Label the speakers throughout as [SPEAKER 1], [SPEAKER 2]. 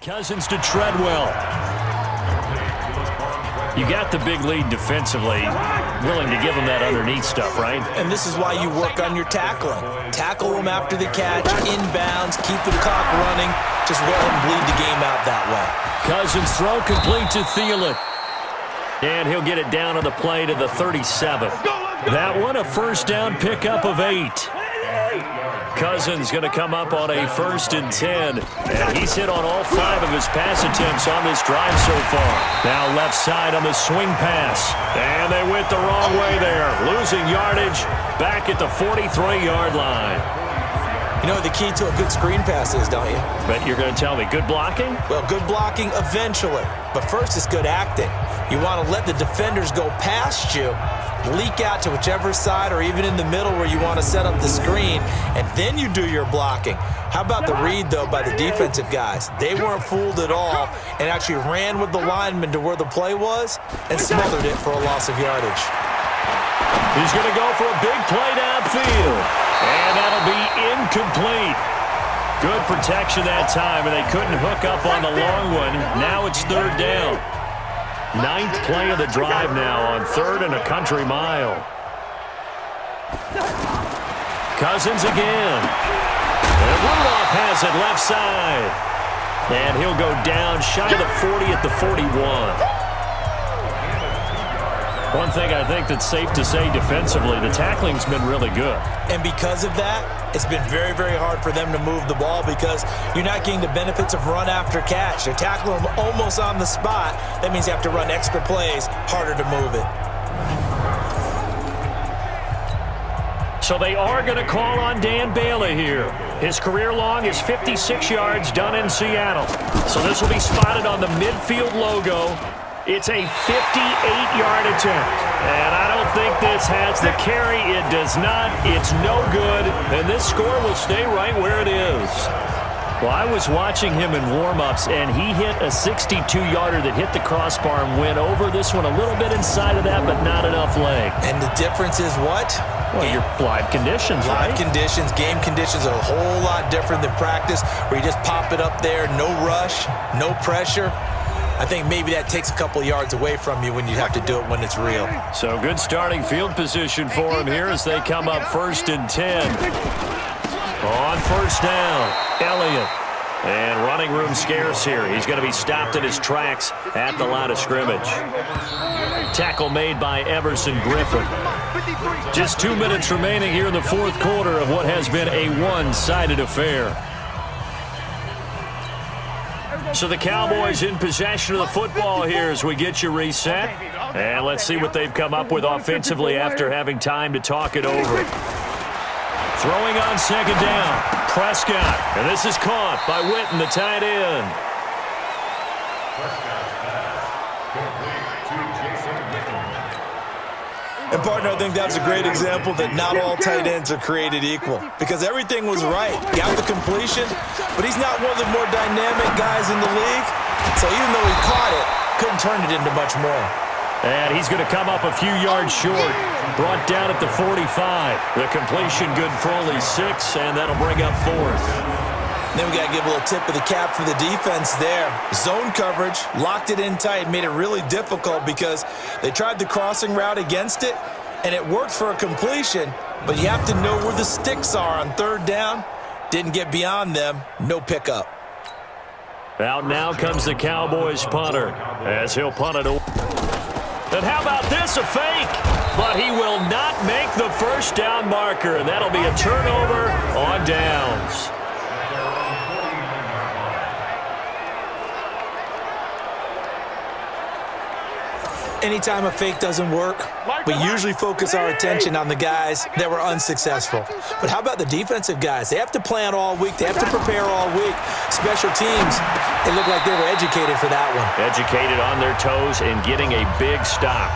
[SPEAKER 1] Cousins to Treadwell. You got the big lead defensively, willing to give them that underneath stuff, right?
[SPEAKER 2] And this is why you work on your tackling. Tackle them after the catch, inbounds, keep the clock running. Just let them bleed the game out that way.
[SPEAKER 1] Cousins throw complete to Thielen. And he'll get it down on the play to the 37. That one a first down pickup of 8. Cousins going to come up on a 1st and 10. And he's hit on all 5 of his pass attempts on this drive so far. Now left side on the swing pass. And they went the wrong way there. Losing yardage back at the 43-yard line.
[SPEAKER 2] You know what the key to a good screen pass is, don't you?
[SPEAKER 1] But you're going to tell me, good blocking?
[SPEAKER 2] Well, good blocking eventually. But first it's good acting. You want to let the defenders go past you, leak out to whichever side or even in the middle where you want to set up the screen, and then you do your blocking. How about the read, though, by the defensive guys? They weren't fooled at all and actually ran with the lineman to where the play was and smothered it for a loss of yardage.
[SPEAKER 1] He's going to go for a big play downfield. And that'll be incomplete. Good protection that time, and they couldn't hook up on the long one. Now it's 3rd down. 9th play of the drive now on 3rd and a country mile. Cousins again. And Rudolph has it left side. And he'll go down shy of the 40 at the 41. One thing I think that's safe to say defensively, the tackling's been really good.
[SPEAKER 2] And because of that, it's been very, very hard for them to move the ball because you're not getting the benefits of run after catch. They're tackling them almost on the spot. That means you have to run extra plays, harder to move it.
[SPEAKER 1] So they are going to call on Dan Bailey here. His career long is 56 yards done in Seattle. So this will be spotted on the midfield logo. It's a 58-yard attempt. And I don't think this has the carry. It does not. It's no good. And this score will stay right where it is. Well, I was watching him in warm-ups, and he hit a 62-yarder that hit the crossbar and went over. This one a little bit inside of that, but not enough leg.
[SPEAKER 2] And the difference is what?
[SPEAKER 1] Well, your live conditions, right?
[SPEAKER 2] Live conditions, game conditions are a whole lot different than practice, where you just pop it up there, no rush, no pressure. I think maybe that takes a couple yards away from you when you have to do it when it's real.
[SPEAKER 1] So good starting field position for him here as they come up 1st and 10. On 1st down, Elliott. And running room scarce here. He's going to be stopped in his tracks at the line of scrimmage. Tackle made by Everson Griffin. Just 2 minutes remaining here in the 4th quarter of what has been a one-sided affair. So the Cowboys in possession of the football here as we get you reset. And let's see what they've come up with offensively after having time to talk it over. Throwing on 2nd down, Prescott. And this is caught by Witten, the tight end.
[SPEAKER 2] And, partner, I think that's a great example that not all tight ends are created equal because everything was right. Got the completion, but he's not one of the more dynamic guys in the league. So even though he caught it, couldn't turn it into much more.
[SPEAKER 1] And he's going to come up a few yards short. Brought down at the 45. The completion good for only 6, and that'll bring up 4th.
[SPEAKER 2] Then we got to give a little tip of the cap for the defense there. Zone coverage, locked it in tight, made it really difficult because they tried the crossing route against it, and it worked for a completion, but you have to know where the sticks are on 3rd down. Didn't get beyond them, no pickup.
[SPEAKER 1] Out now comes the Cowboys punter as he'll punt it away. And how about this, a fake? But he will not make the 1st down marker, and that'll be a turnover on downs.
[SPEAKER 2] Anytime a fake doesn't work, we usually focus our attention on the guys that were unsuccessful. But how about the defensive guys? They have to plan all week. They have to prepare all week. Special teams, it looked like they were educated for that one.
[SPEAKER 1] Educated on their toes and getting a big stop.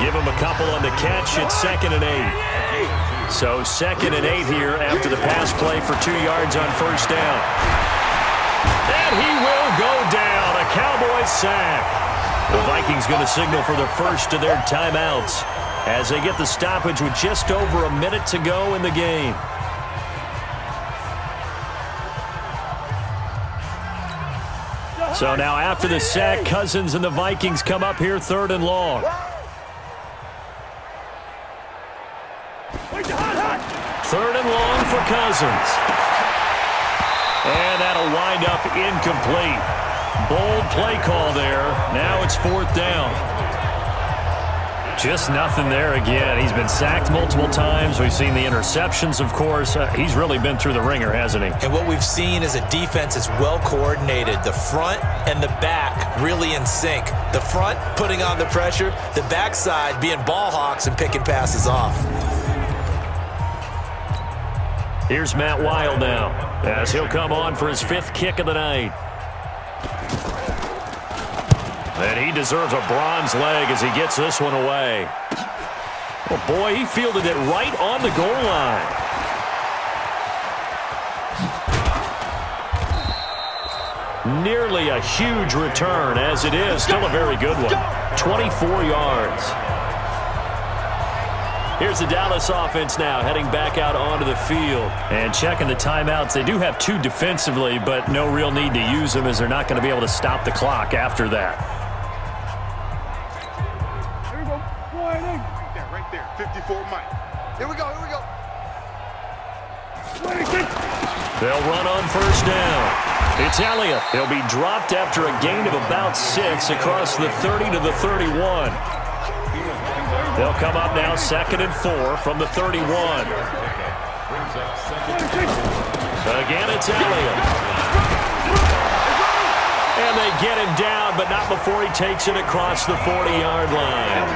[SPEAKER 1] Give them a couple on the catch. It's 2nd and 8. So 2nd and 8 here after the pass play for 2 yards on 1st down. And he will go down. A Cowboys sack. The Vikings going to signal for the first of their timeouts as they get the stoppage with just over a minute to go in the game. So now after the sack, Cousins and the Vikings come up here 3rd and long. 3rd and long for Cousins. And that'll wind up incomplete. Bold play call there. Now it's 4th down. Just nothing there again. He's been sacked multiple times. We've seen the interceptions, of course. He's really been through the ringer, hasn't he?
[SPEAKER 2] And what we've seen is a defense that's well coordinated. The front and the back really in sync. The front putting on the pressure. The backside being ball hawks and picking passes off.
[SPEAKER 1] Here's Matt Wild now as he'll come on for his 5th kick of the night. And he deserves a bronze leg as he gets this one away. Oh, boy, he fielded it right on the goal line. Nearly a huge return, as it is. Still a very good one. 24 yards. Here's the Dallas offense now heading back out onto the field. And checking the timeouts. They do have 2 defensively, but no real need to use them as they're not going to be able to stop the clock after that.
[SPEAKER 3] Right there, 54 Mike. Here we go.
[SPEAKER 1] They'll run on 1st down. It's Elliott. He'll be dropped after a gain of about 6 across the 30 to the 31. They'll come up now 2nd and 4 from the 31. Again, it's Elliott. And they get him down, but not before he takes it across the 40-yard line.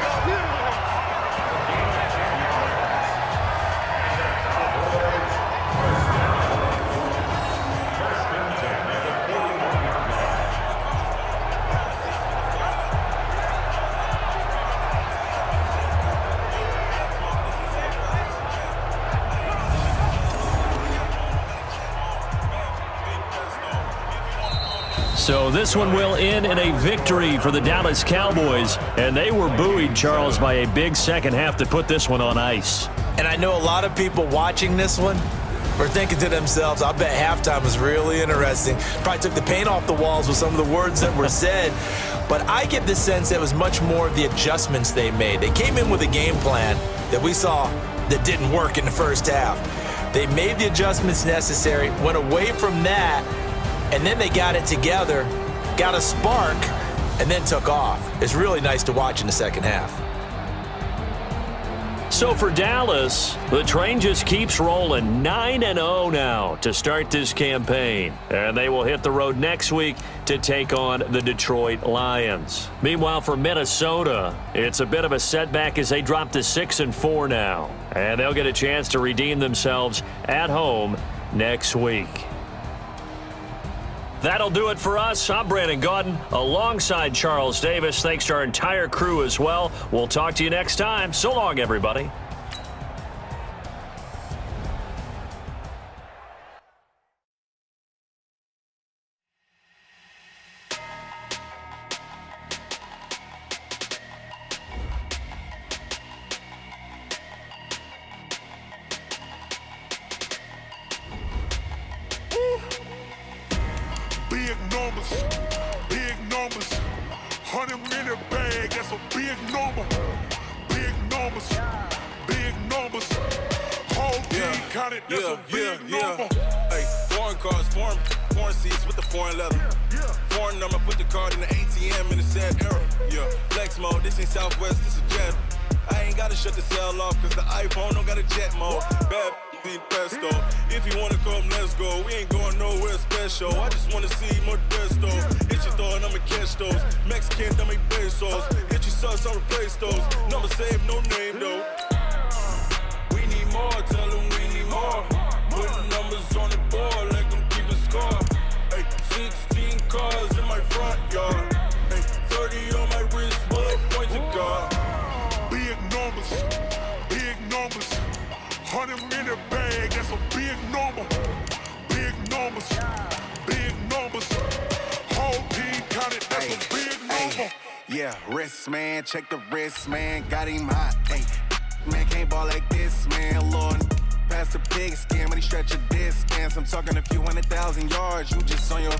[SPEAKER 1] So this one will end in a victory for the Dallas Cowboys. And they were buoyed, Charles, by a big second half to put this one on ice.
[SPEAKER 2] And I know a lot of people watching this one were thinking to themselves, I bet halftime was really interesting. Probably took the paint off the walls with some of the words that were said. But I get the sense it was much more of the adjustments they made. They came in with a game plan that we saw that didn't work in the first half. They made the adjustments necessary, went away from that, and then they got it together, got a spark, and then took off. It's really nice to watch in the second half.
[SPEAKER 1] So for Dallas, the train just keeps rolling. 9-0 now to start this campaign. And they will hit the road next week to take on the Detroit Lions. Meanwhile, for Minnesota, it's a bit of a setback as they drop to 6-4 now. And they'll get a chance to redeem themselves at home next week. That'll do it for us. I'm Brandon Gaudin alongside Charles Davis. Thanks to our entire crew as well. We'll talk to you next time. So long, everybody.
[SPEAKER 3] Big numbers, 100-minute bag, that's a big number. Big numbers, whole team counted, that's a big number.
[SPEAKER 4] Hey, foreign cars, foreign seats with the foreign leather. Foreign number, put the card in the ATM in the sad era. Yeah, flex mode, this ain't Southwest, this a jet. I ain't gotta shut the cell off, cause the iPhone don't got a jet mode. Bad pesto. If you wanna come, let's go. We ain't going nowhere special. I just wanna see Modesto. Hit your thought, I'ma catch those. Mexican, don't make pesos. Hit your sus, I'll replace those. Number saved, no name though. We need more, tell them we need more. Putting numbers on the board like I'm keeping score. Hey, 16 cars in my front yard. Hey, 30 on my wrist, bullet point to God.
[SPEAKER 3] Big numbers, 100-minute bag, that's a big number. Big numbers, whole team counted, that's a big number.
[SPEAKER 4] Yeah, wrist man, check the wrist man, got him hot. Hey, man can't ball like this, man. Lord, past the pig skin, when he stretch a distance. I'm talking a few 100,000 yards, you just on your